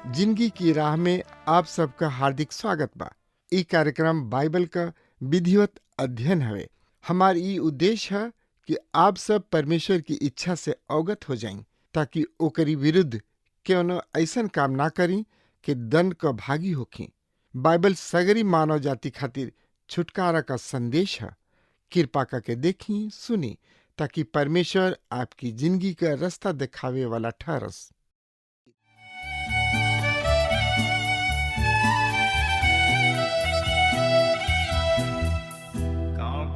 जिंदगी की राह में आप सबका हार्दिक स्वागत बा। ई कार्यक्रम बाइबल का विधिवत अध्ययन हवे। हमार ई उद्देश्य है कि आप सब परमेश्वर की इच्छा से अवगत हो जाएं, ताकि ओकरी विरुद्ध क्यों ऐसन काम ना करी कि दंड का भागी होखी। बाइबल सगरी मानव जाति खातिर छुटकारा का संदेश है। कृपा करके देखी सुनी, ताकि परमेश्वर आपकी जिंदगी का रास्ता दिखावे वाला ठहरस।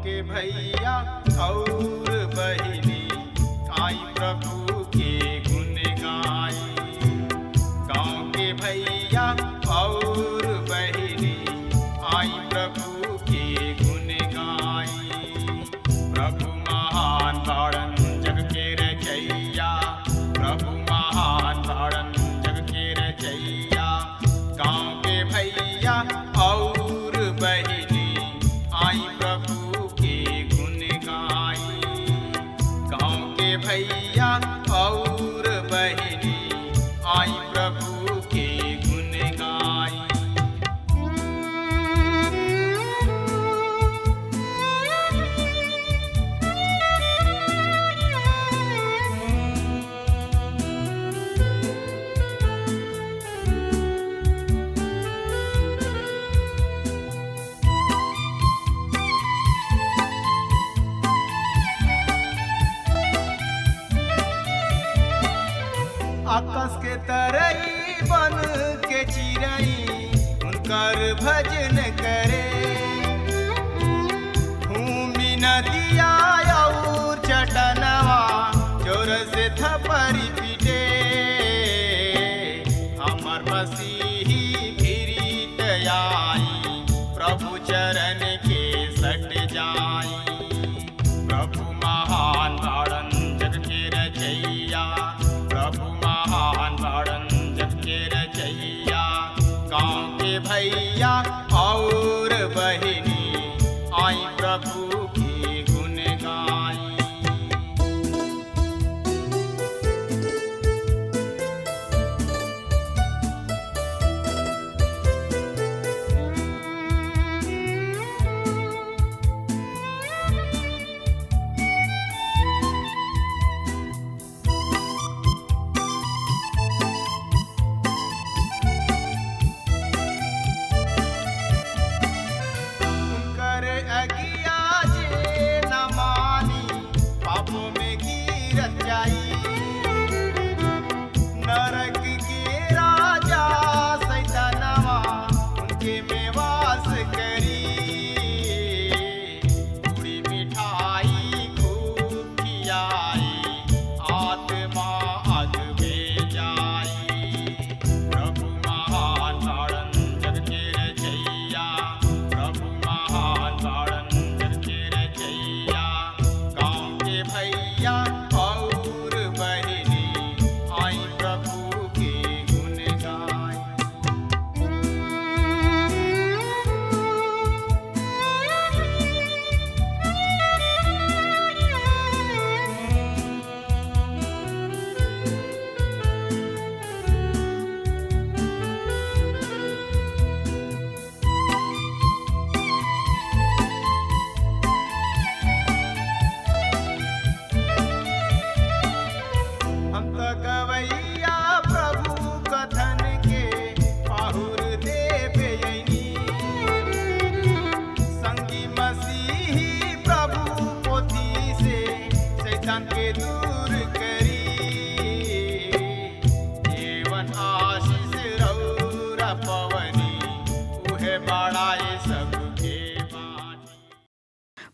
के भैया और बहिनी आई प्रभु के गुण गाई। गाँव के भैया और बहिनी आई प्रभु के गुण गाई। प्रभु महान बाड़न जग के रचैया, प्रभु महान बाड़न जग के रचैया। गाँव के भैया और बहिनी आई प्रभु भैया और बहिनी आई प्रभु के गुण गाई। आकाश के तरई बन के चिरई उनकर भजन करे। भूमि नदिया और चटनवा जोर से थपरी पीटे। हमर मसीही फिरीत आई, प्रभु चरण के सट जाई। प्रभु महान बाड़न जग के रचैया, प्रभु महान बाड़न जग के रचैया। गाँव के भैया और बहिनी आई प्रभु के गुण गाई।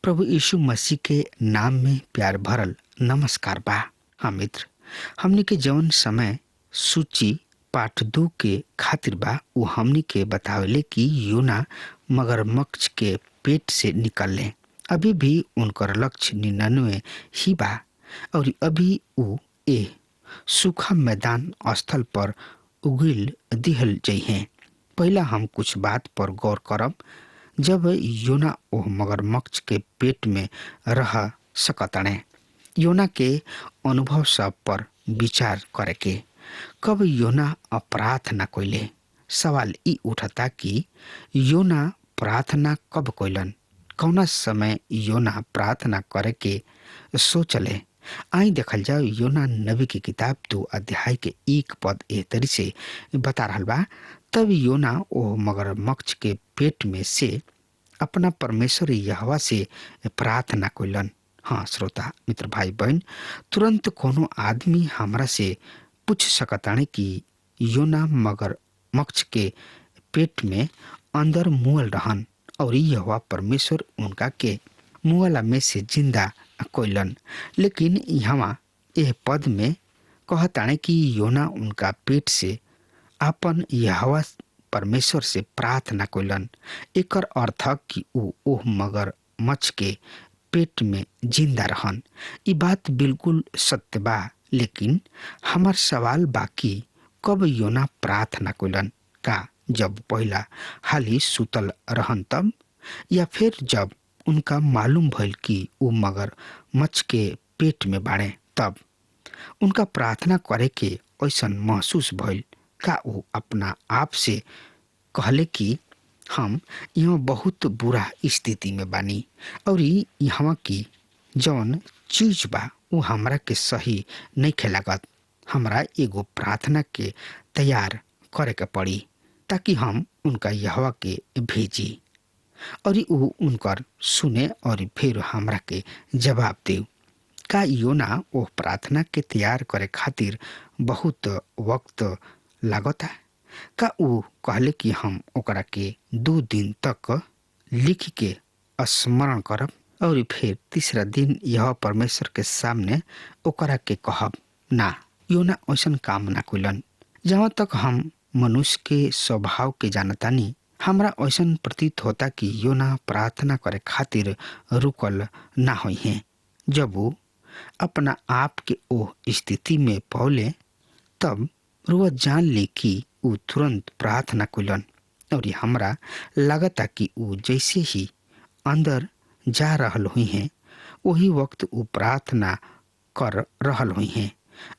प्रभु यीशु मसीह के नाम में प्यार भरल नमस्कार बा। हाँ मित्र, हमनी के जवन समय सूची पाठ 2 के खातिर बा वो हमनी के बतावेले कि योना मगरमच्छ के पेट से निकलले। अभी भी उनकर लक्ष्य 99 ही बा और अभी उ ए सूखा मैदान स्थल पर उगिल दिहल जइहे। पहला हम कुछ बात पर गौर करब। जब योना ओह मगरमच्छ के पेट में रह सकतणे, योना के अनुभव सब पर विचार करे के। कब योना प्रार्थना कइले? सवाल ई उठता कि योना प्रार्थना कब कइलन? कौना समय योना प्रार्थना करे के सोचले? आई देखल जाओ योना नबी की किताब 2 अध्याय के 1 पद ए तरी से बता रहल बा। तब योना ओ मगरमच्छ के पेट में से अपना परमेश्वर यहोवा से प्रार्थना कइलन। हाँ श्रोता मित्र भाई बहन, तुरंत कोनो आदमी हमरा से पूछ सकताने कि योना मगरमच्छ के पेट में अंदर मुअल रहन और यहोवा परमेश्वर उनका के मुअला में से जिंदा कइलन। लेकिन यहाँ यह पद में कहताने कि योना उनका पेट से अपन यहोवा परमेश्वर से प्रार्थना कइलन। एकर अर्थ कि ऊ ओह मगरमच्छ के पेट में जिंदा रहन। ई बात बिल्कुल सत्य बा, लेकिन हमार सवाल बाकी कब योना प्रार्थना कइलन? का जब पहला हाली सुतल रहन तब, या फिर जब उनका मालूम भइल कि ऊ मगरमच्छ के पेट में बाड़े तब? उनका प्रार्थना करे के ऐसन महसूस भइल? का ऊ अपना आप से कहले कि हम यहाँ बहुत बुरा स्थिति में बानी और यहाँ की जौन चीज बा वो हमरा के सही नहीं खेलागत, हमरा एगो प्रार्थना के तैयार करे के पड़ी ताकि हम उनका यहोवा के भेजी और वो उनकर सुने और फिर हमरा के जवाब दे? का योना वो प्रार्थना के तैयार करे खातिर बहुत वक्त लागता? का ऊ कहले कि हम ओकरा के 2 दिन तक लिख के स्मरण करब और फिर तीसरा दिन यह परमेश्वर के सामने ओकरा के कहब? ना, योना ऐसन काम ना कइलन। जहाँ तक हम मनुष्य के स्वभाव के जानतानी, हमरा ऐसन प्रतीत होता कि योना प्रार्थना करे खातिर रुकल ना होई है। जब वो अपना आप के ओह स्थिति में पहुले तब रुआ जान ले कि ऊ तुरंत प्रार्थना कइलन और हमरा लगता कि ऊ जैसे ही अंदर जा रहल हुई हैं वही वक्त ऊ प्रार्थना कर रहल हुई हैं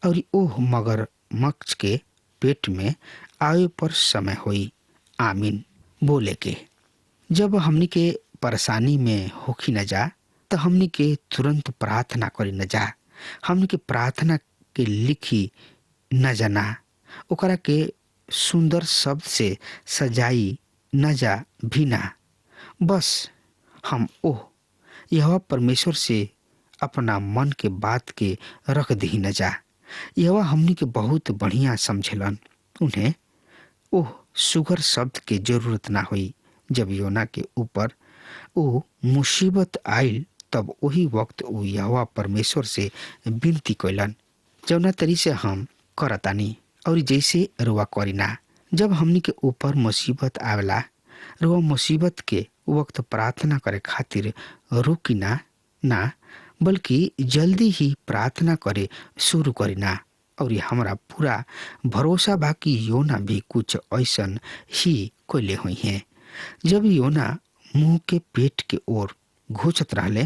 और ओह मगरमच्छ के पेट में आवे पर समय हुई आमीन बोले के। जब हमनी के परेशानी में होखी न जा तो हमनी के तुरंत प्रार्थना करी न जा। हमनी के प्रार्थना के लिखी न जाना, ओकरा के सुंदर शब्द से सजाई न जा भी ना। बस हम ओह यह परमेश्वर से अपना मन के बात के रख दी न जा। यह हमनी के बहुत बढ़िया समझलन। उन्हें ओह सुगर शब्द के जरूरत ना हुई। जब योना के ऊपर वो मुसीबत आयल तब वही वक्त वो यहोवा परमेश्वर से विनती कइलन जौना तरी से हम करतानी और जैसे रुआ करीना। जब हमनी के ऊपर मुसीबत आवेला, रुआ मुसीबत के वक्त प्रार्थना करे खातिर रुकिना ना, बल्कि जल्दी ही प्रार्थना करे शुरू करीना। और हमरा पूरा भरोसा बा कि योना भी कुछ ऐसन ही कइले हुई हैं। जब योना मुंह के पेट के ओर घुसत रहले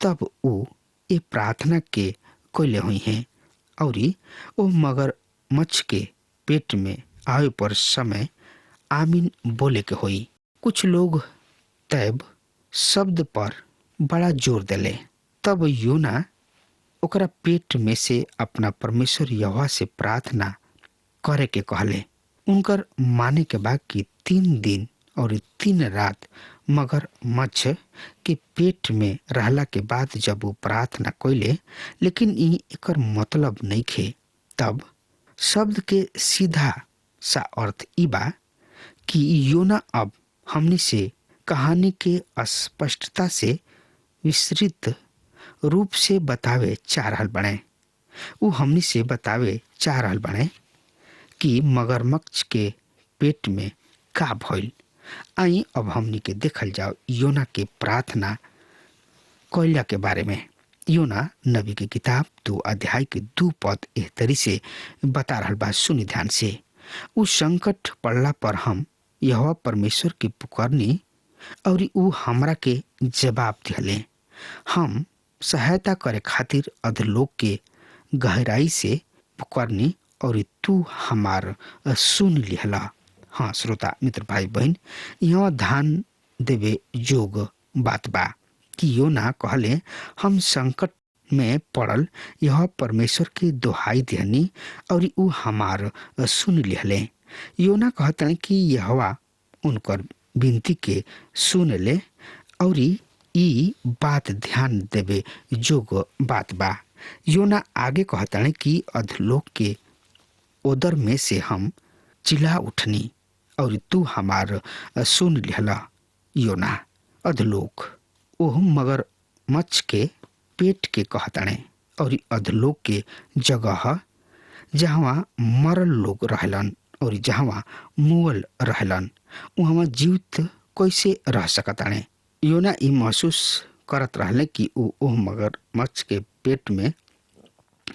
तब वो ये प्रार्थना के कइले हुई हैं और वो मगरमच्छ के पेट में आवे पर समय आमीन बोले के होई। कुछ लोग तैब शब्द पर बड़ा जोर देले। तब योना ओकरा पेट में से अपना परमेश्वर यहोवा से प्रार्थना करे के कहले। उनकर माने के बाद कि 3 दिन और 3 रात मगरमच्छ के पेट में रहला के बाद जब वो प्रार्थना कइले, लेकिन एकर मतलब नहीं खे। तब शब्द के सीधा सा अर्थ ई बा कि योना अब हमनी से कहानी के स्पष्टता से विस्तृत रूप से बतावे चाह रहल बने। उ हमनी से बतावे चाह रहल बाड़े कि मगरमच्छ के पेट में का भइल। आई अब हमनी के देखल जाओ योना के प्रार्थना कोयला के बारे में। योना नबी की किताब 2 अध्याय के 2 पद एह तरी से बता रहल बा, सुनी ध्यान से। उ संकट पड़ला पर हम यहोवा परमेश्वर की पुकारनी और उ हमरा के जवाब दिहले। हम सहायता करे खातिर अधलोक के गहराई से पुकारनी और तू हमार सुन लिहला। हाँ श्रोता मित्र भाई बहन, यहाँ ध्यान देवे जोग बात बा कि योना कहले हम संकट में पड़ल यह परमेश्वर के दोहाई देहनी और उ हमार सुन लिहले। योना कहते कि यहोवा उनकर विनती के सुन ले और ई बात ध्यान देवे जोग बात बा। योना आगे कहते कि अधलोक के ओदर में से हम चिल्ला उठनी और तू हमार सुन लिहला। योना अधलोक ओह मगरमच्छ के पेट के कहताणे और अधलोक के जगह जहाँ मरल लोग रहलन और जहाँ मुअल रहलन वहाँ जीवित कैसे रह सकताणे। योना ई महसूस करत रहले कि ओह मगरमच्छ के पेट में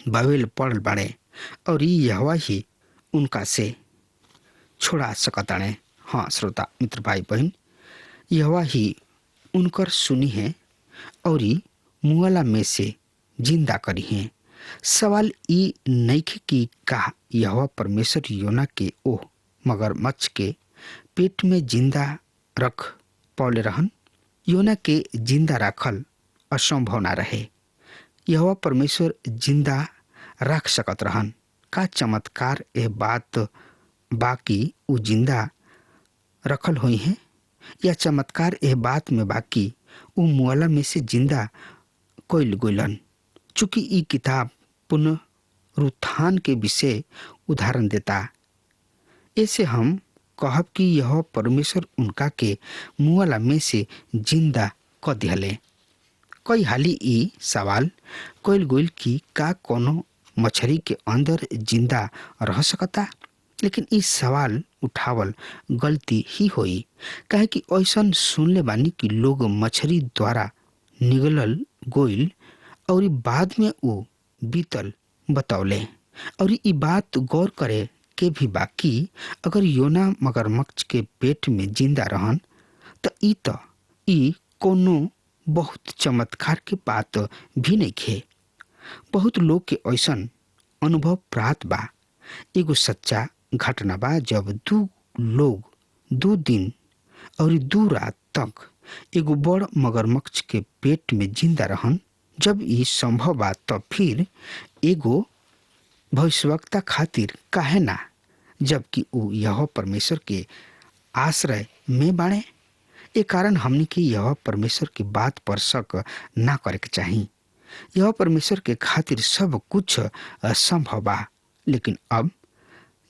बवेल पड़ल बाड़े और यहोवा ही उनका से छोड़ा सकताणे। हाँ श्रोता मित्र भाई बहन, यहोवा ही उनकर सुनी है और मुअला में से जिंदा करी है। सवाल ई नइखे कि का यहोवा परमेश्वर योना के ओह मगरमच्छ के पेट में जिंदा रख पौले रहन। योना के जिंदा रखल असंभव ना रहे। यहोवा परमेश्वर जिंदा रख सकत रहन। का चमत्कार ए बात बाकी उ जिंदा रखल हुई है, या चमत्कार ए बात में बाकी उ मुअला में से जिंदा कोइल गोलन। चूंकि ई किताब पुनरुत्थान के विषय उदाहरण देता, ऐसे हम कहब कि यह परमेश्वर उनका के मुअला में से जिंदा क दिहले। कई हाली ई सवाल कोइल गोइल कि का कोनो मछली के अंदर जिंदा रह सकता, लेकिन इस सवाल उठावल गलती ही होई। काहे कि ऐसन सुनले बानी कि लोग मछली द्वारा निगलल गोइल और बाद में वो बीतल बतौले। और ई बात गौर करे के भी बाकी अगर योना मगरमच्छ के पेट में जिंदा रहन त ई कोनो बहुत चमत्कार के बात भी नहीं खे। बहुत लोग के ऐसन अनुभव प्राप्त बा। एगो सच्चा घटना बा जब 2 लोग 2 दिन और 2 रात तक एगो बड़ मगरमच्छ के पेट में जिंदा रहन। जब ई संभव बा तब फिर एगो भविष्यवक्ता खातिर काहे ना, जबकि उ यहोवा परमेश्वर के आश्रय में बाणे। ए कारण हमनी के यहोवा परमेश्वर की बात पर शक ना करे के चाही। यहोवा परमेश्वर के खातिर सब कुछ संभव बा। लेकिन अब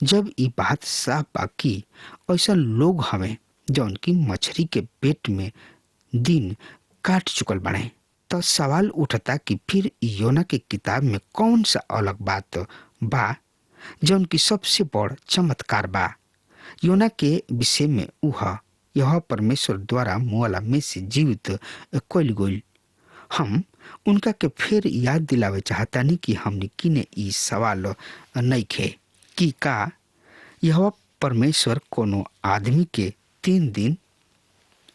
जब ई बात साफ बा कि ऐसा लोग हमें जौन की मछली के पेट में दिन काट चुकल बाणे, तो सवाल उठता कि फिर योना के किताब में कौन सा अलग बात बा जौन की सबसे बड़ चमत्कार बा। योना के विषय में यह परमेश्वर द्वारा मुअला में से जीवित कइल गइल। हम उनका के फिर याद दिलावे चाहतानी कि हमने किने ई सवाल नइखे कि का यह परमेश्वर कोनो आदमी के 3 दिन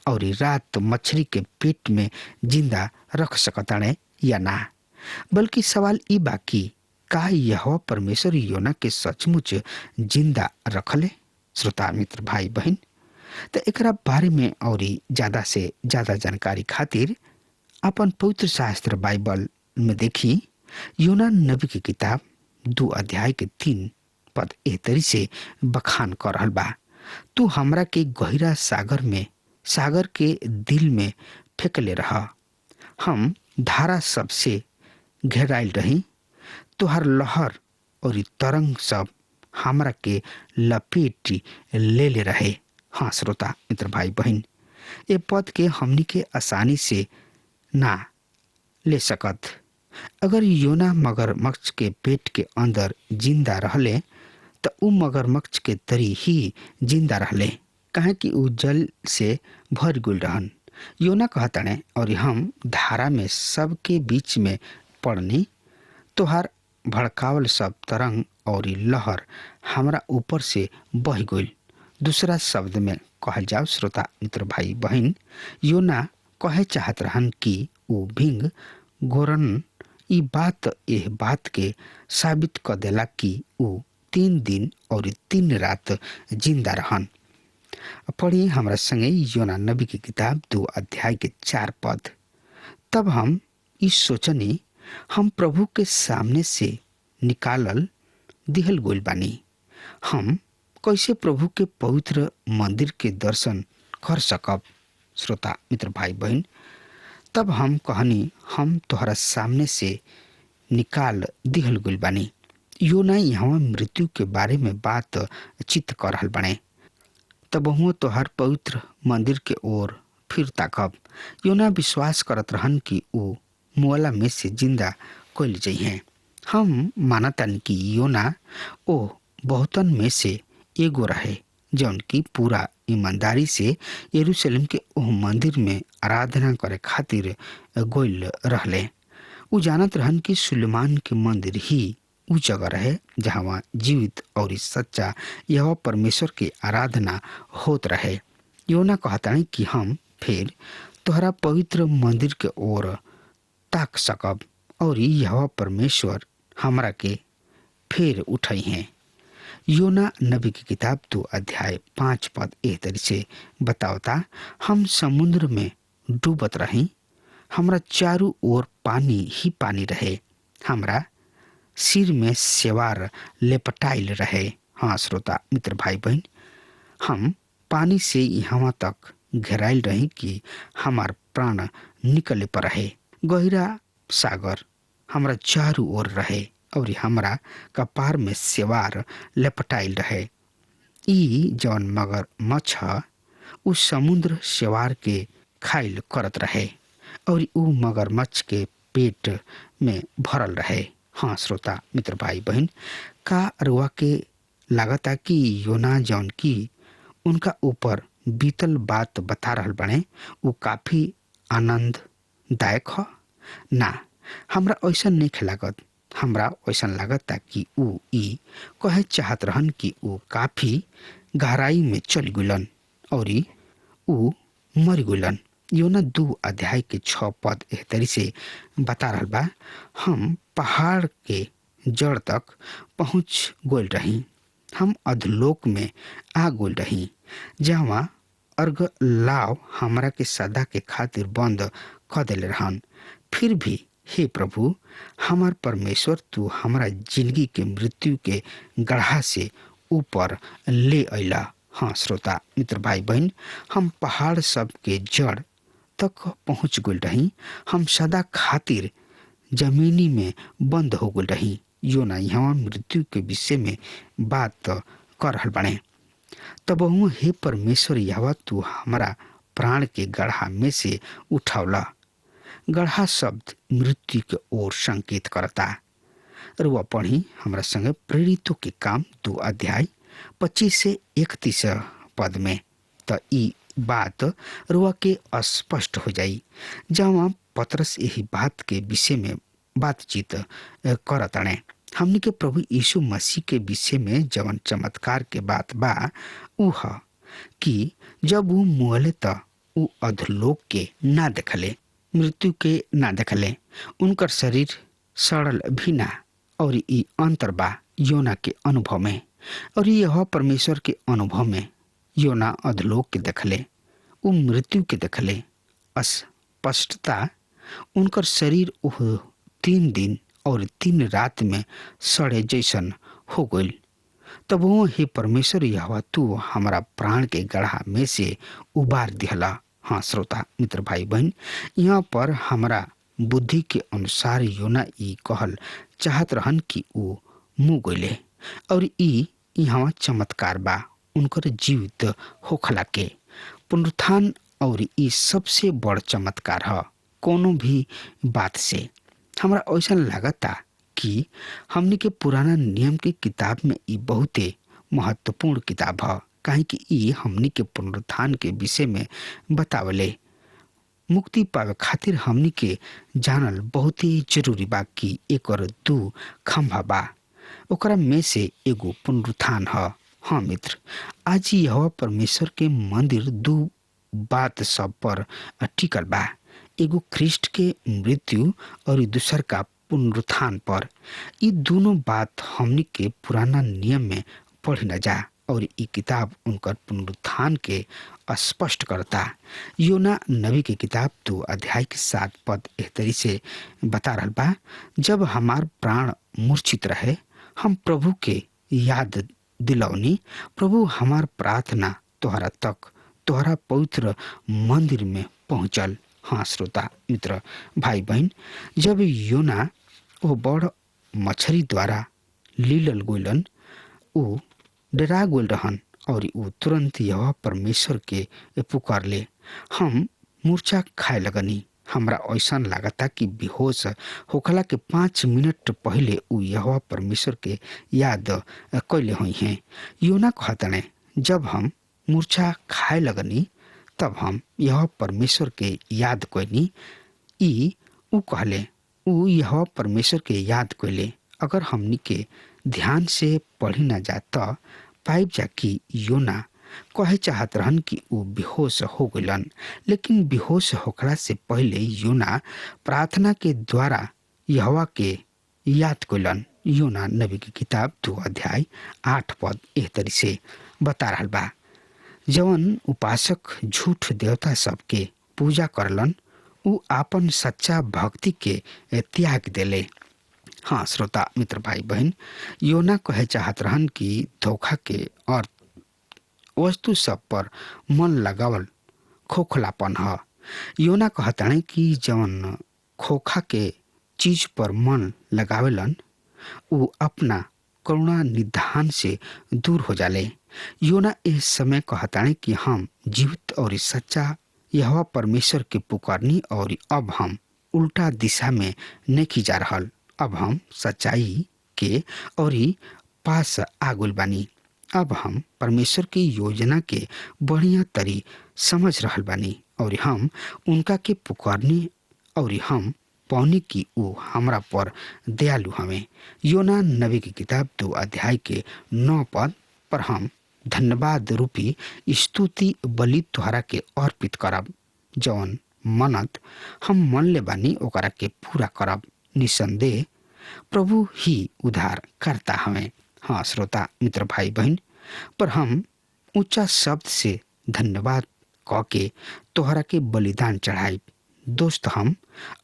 और रात मछली के पेट में जिंदा रख सकताणे या ना, बल्कि सवाल ई बाकी का यहोवा परमेश्वर योना के सचमुच जिंदा रखले। श्रोता मित्र भाई बहन, तो एकरा बारे में और ज्यादा से ज्यादा जानकारी खातिर अपन पवित्र शास्त्र बाइबल में देखी योना नबी की किताब 2 अध्याय के 3 पद एह तरी से बखान कर रहल बा। तू हमरा के गहिरा सागर के दिल में फेंकले रहा। हम धारा सबसे घेराइल रही। तुहार लहर और तरंग सब हमरा के लपेट ले रहे। हाँ श्रोता मित्र भाई बहन, ये पद के हमनी के आसानी से ना ले सकत। अगर योना मगरमच्छ के पेट के अंदर जिंदा रहले तो उ मगरमच्छ के तरी ही जिंदा रहले, काहे कि उ जल से भर गुल रहन। योना कहताने और हम धारा में सबके बीच में पड़नी, तोहार भड़कावल सब तरंग और लहर हमरा ऊपर से बह गइल। दूसरा शब्द में कहल जाओ श्रोता मित्र भाई बहन, योना कहे चाहत रहन कि उ भिंग गोरन ई बात एह बात के साबित कर देला कि उ 3 दिन और 3 रात जिंदा रहन। पढ़ी हमरा संगे योना नबी की किताब 2 अध्याय के 4 पद। तब हम इस सोचनी, हम प्रभु के सामने से निकालल दिहल गोल बानी, हम कैसे प्रभु के पवित्र मंदिर के दर्शन कर सकब। श्रोता मित्र भाई बहन, तब हम कहनी, हम तोहरा सामने से निकाल दिहल गोल बानी। योना यहाँ मृत्यु के बारे में बात चित कर रहल बने, तब हुआ तोहर पवित्र मंदिर के ओर फिर ताकब। योना विश्वास करत रहन कि उ मुअला में से जिंदा कइल जइहे। हम मानतन कि योना ओ बहुतन में से एगो रहे जौन की पूरा ईमानदारी से यरूशलेम के ओह मंदिर में आराधना करे खातिर गोइल रहले। उ जानत रहन कि सुलेमान के मंदिर ही उ जगह रहे जहाँ जीवित और सच्चा यहोवा परमेश्वर के आराधना होत रहे। योना कहतानी कि हम फिर तोहरा पवित्र मंदिर के ओर ताक सकब और यहोवा परमेश्वर हमरा के फिर उठाई हैं। योना नबी की किताब 2 अध्याय 5 पद एह तरी से बतावता, हम समुद्र में डूबत रही, हमरा चारों ओर पानी ही पानी रहे, हमरा सिर में सेवार लेपटाइल रहे। हाँ श्रोता मित्र भाई बहन, हम पानी से यहाँ तक घेराइल रही कि हमार प्राण निकले पर रहे। गहिरा सागर हमरा चारों ओर रहे और हमरा कपार में सेवार लेपटाइल रहे। ई जौन मगर मछ उस समुद्र सेवार के खाइल करत रहे और उ मगरमच्छ के पेट में भरल रहे। हाँ श्रोता मित्र भाई बहन, का रुआ के लागता कि योना जौन की उनका ऊपर बीतल बात बता रहल बने उ काफी आनंददायक ह? ना, हमरा ऐसा नहीं लागत। हमरा ऐसा लागता कि उ ई कहे चाहत रहन कि उ काफी गहराई में चल गुलन और उ मर गुलन। योना 2 अध्याय के 6 पद एह तरी से बता रहल बा, हम पहाड़ के जड़ तक पहुँच गोल रही, हम अधलोक में आ गोल रही, जहाँ अर्घ लाव हमरा के सदा के खातिर बंद कर देले रहन। फिर भी हे प्रभु हमार परमेश्वर, तू हमारा जिंदगी के मृत्यु के गढ़ा से ऊपर ले अइला। हाँ श्रोता मित्र भाई बहन, हम पहाड़ सब के जड़ तक पहुँच गइल रही, हम सदा खातिर जमीनी में बंद हो गइल रही। योना यहाँ मृत्यु के विषय में बात कर रहल बने। तब हे परमेश्वर यहोवा, तू हमारा प्राण के गढ़ा में से उठावला। गढ़ा शब्द मृत्यु के ओर संकेत करता। रुआ पढ़ी हमरा संगे प्रेरितों के काम 2 अध्याय 25 से 31 पद में, तो ई बात रुआ के स्पष्ट हो जाई, जहाँ पतरस यही बात के विषय में बातचीत करतने। हमनी के प्रभु यीशु मसीह के विषय में जवन चमत्कार के बात बा उ ह कि जब वो मुअले त उ अधलोक के ना देखले, मृत्यु के ना देखले, उनकर शरीर सड़ल भी ना। और ई अंतर बा योना के अनुभव में और यह परमेश्वर के अनुभव में। योना अधलोक के देखले, उ मृत्यु के देखले। स्पष्टता उनकर शरीर ओह 3 दिन और 3 रात में सड़े जैसन हो गइल। तब वो हे परमेश्वर यहोवा, तू हमारा प्राण के गढ़ा में से उबार दिहला। हाँ श्रोता मित्र भाई बहन, यहाँ पर हमारा बुद्धि के अनुसार योना ई कहल चाहत रहन कि उ मुँह गइले और ई यहाँ चमत्कार बा उनकर जीवित होखला के पुनरुत्थान। और ई सबसे बड़ चमत्कार है कोनो भी बात से। हमरा ऐसा लागता कि हमनी के पुराना नियम के किताब में ई बहुते महत्वपूर्ण किताब है, काहे कि ई हमनी के पुनरुत्थान के विषय में बतावले। मुक्ति पावे खातिर हमनी के जानल बहुत ही जरूरी बा कि एकर 2 खंभा बा, ओकरा में से एगो पुनरुत्थान है। हाँ मित्र, आज यह परमेश्वर के मंदिर 2 बात सब पर टिकल बा, एगो ख्रिस्ट के मृत्यु और दूसर का पुनरुत्थान पर। ये दोनों बात हमनी के पुराना नियम में पढ़ी न जा और ये किताब उनकर पुनरुत्थान के स्पष्ट करता। योना नबी की किताब 2 अध्याय के 7 पद एह तरी से बता रहा बा, जब हमार प्राण मूर्छित रहे हम प्रभु के याद दिलौनी, प्रभु हमार प्रार्थना तोहरा तक तोहरा पवित्र मंदिर में पहुंचल। हाँ श्रोता मित्र भाई बहन, जब योना वो बड़ मछली द्वारा लीलल गोलन, वो डरा गोल रहन और वो तुरंत यह परमेश्वर के पुकार ले। हम मूर्छा खाए लगनी। हमरा ऐसा लागता कि बेहोश होखला के 5 मिनट पहले उ यह परमेश्वर के याद कैले हुई हैं। योना कहतने, जब हम मूर्छा खाए लगनी तब हम यह परमेश्वर के याद कैनी। ई उ कहले, उ यह परमेश्वर के याद कैले। अगर हमनी के ध्यान से पढ़ी न जाता पाइब जा कि योना कहे चाहत रहन कि वो बेहोश हो गलन, लेकिन बेहोश होखला से पहले योना प्रार्थना के द्वारा यहोवा के याद कैलन। योना नबी की किताब 2 अध्याय 8 पद एह तरी से बता रहा बा, जवन उपासक झूठ देवता सबके पूजा करलन उ आपन सच्चा भक्ति के त्याग देले। हाँ श्रोता मित्र भाई बहन, योना कहे चाहत रहन कि धोखा के अर्थ वस्तु सब पर मन लगावल खोखलापन है। योना कहताने कि जवन खोखा के चीज पर मन लगावेलन उ अपना करुणा निधान से दूर हो जाले। योना इस समय कहताने कि हम जीवित और सच्चा यहोवा परमेश्वर के पुकारनी और अब हम उल्टा दिशा में नहीं जा रहल। अब हम सच्चाई के और पास आगुल बानी। अब हम परमेश्वर की योजना के बढ़िया तरी समझ रहल बानी और हम उनका के पुकारनी और हम पौनी की वो हमरा पर दयालु हमें। योना नबी की किताब 2 अध्याय के 9 पद पर हम धन्यवाद रूपी स्तुति बलि तुहरा के अर्पित करब। जौन मनत हम मन ले बानी ओकरा के पूरा करब। निसंदेह प्रभु ही उद्धार करता हमें। हाँ श्रोता मित्र भाई बहन, पर हम ऊंचा शब्द से धन्यवाद कह के तोहरा के बलिदान चढ़ाई। दोस्त, हम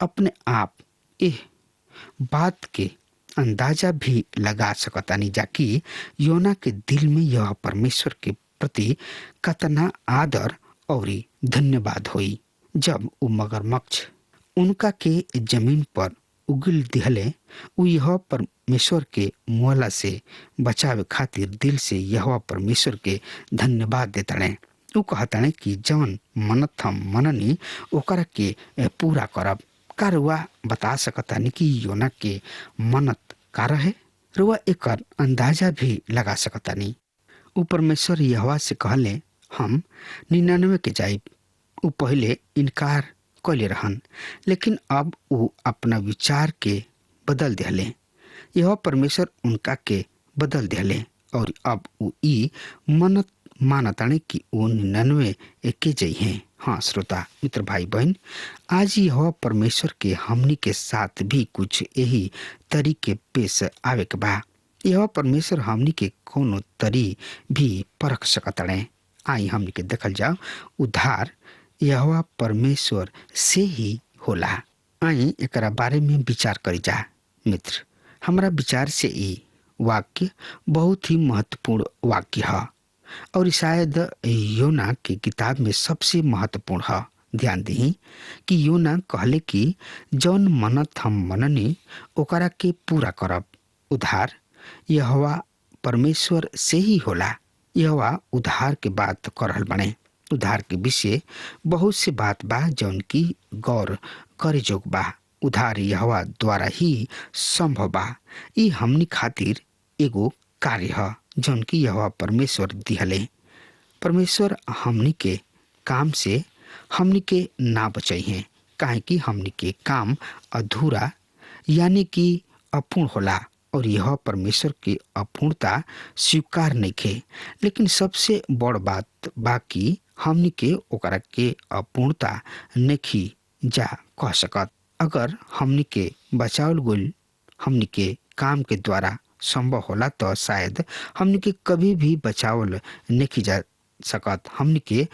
अपने आप एह बात के अंदाजा भी लगा सकतानी जाकि योना के दिल में यह परमेश्वर के प्रति कतना आदर और धन्यवाद हुई। जब वो मगरमच्छ उनका के जमीन पर उगिल दिहले, उ यह परमेश्वर के मुआला से बचावे खातिर दिल से यह परमेश्वर के धन्यवाद देतड़े। उ कहतड़े कि जवन मनत हम मननी ओकरा के पूरा करब। का रुआ बता सकतानी कि योना के मनत का रहे? रुआ एकर अंदाजा भी लगा सकतानी। उ परमेश्वर यहोवा से कहले, हम 99 के जाइब। उ पहले इनकार कैले रहन, लेकिन अब उ अपना विचार के बदल दिहले। यह परमेश्वर उनका के बदल दिहले और अब उ ई मनत मानताने कि वो 99 के जई हैं। हाँ श्रोता मित्र भाई बहन, आज यह परमेश्वर के हमनी के साथ भी कुछ यही तरीके पेश आवे के बा। यह परमेश्वर हमनी के कोनो तरी भी परख सकतड़े। आई हमनी के देखल जाओ, उद्धार यहोवा परमेश्वर से ही होला। आई एकरा बारे में विचार करी जा मित्र। हमरा विचार से ई वाक्य बहुत ही महत्वपूर्ण वाक्य है और शायद योना की किताब में सबसे महत्वपूर्ण है। ध्यान दी कि योना कहले कि जौन मनत हम मननी ओकरा के पूरा करब। उद्धार यहोवा परमेश्वर से ही होला। यहोवा उद्धार के बात करल बने। उद्धार के विषय बहुत से बात बा जौन की गौर करे जोग बा। उधार यहोवा द्वारा ही संभव बा। ई हमनी खातिर एगो कार्य ह जौन की यहोवा परमेश्वर दिहले। परमेश्वर हमनी के काम से हमनी के ना बचाई है, काहे कि हमनी के काम अधूरा यानी कि अपूर्ण होला और यह परमेश्वर की अपूर्णता स्वीकार नहीं खे। लेकिन सबसे बड़ बात बाकी हमनी के ओकरा के अपूर्णता नहीं जा कह सकत। अगर हमनी के बचावल गइल हमनी के काम के द्वारा संभव होला तो शायद हमनी के कभी भी बचावल नहीं जा सकत। हमनी के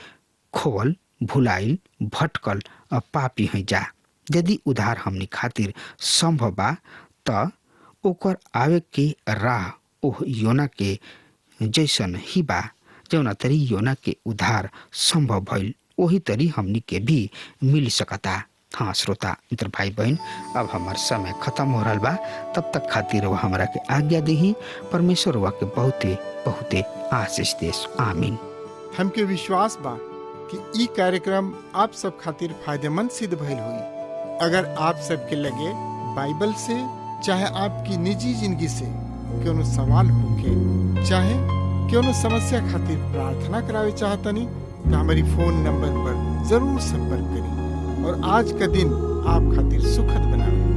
खोवल, भुलाइल, भटकल पापी है जा। यदि उधार हमनी खातिर संभव बा त ओकर आवे के राह ओह योना के जैसन ही बा। जौना तरी योना के उधार संभव भइल वही तरी हमनी के भी मिल सकता। हाँ श्रोता मित्र भाई बहन, अब हमार समय खत्म हो रहा बा। तब तक खातिर वह हमरा के आज्ञा देही। परमेश्वर वह के बहुते बहुते आशीष देस। आमीन। हमके विश्वास बा कि ई कार्यक्रम आप सब खातिर फायदेमंद सिद्ध भइल हुई। अगर आप सबके लगे बाइबल से चाहे आपकी निजी जिंदगी से कोनो सवाल होके चाहे कोनो समस्या खातिर प्रार्थना करावे चाहतनी तो हमारी फोन नंबर पर जरूर संपर्क करें और आज का दिन आप खातिर सुखद बनावे।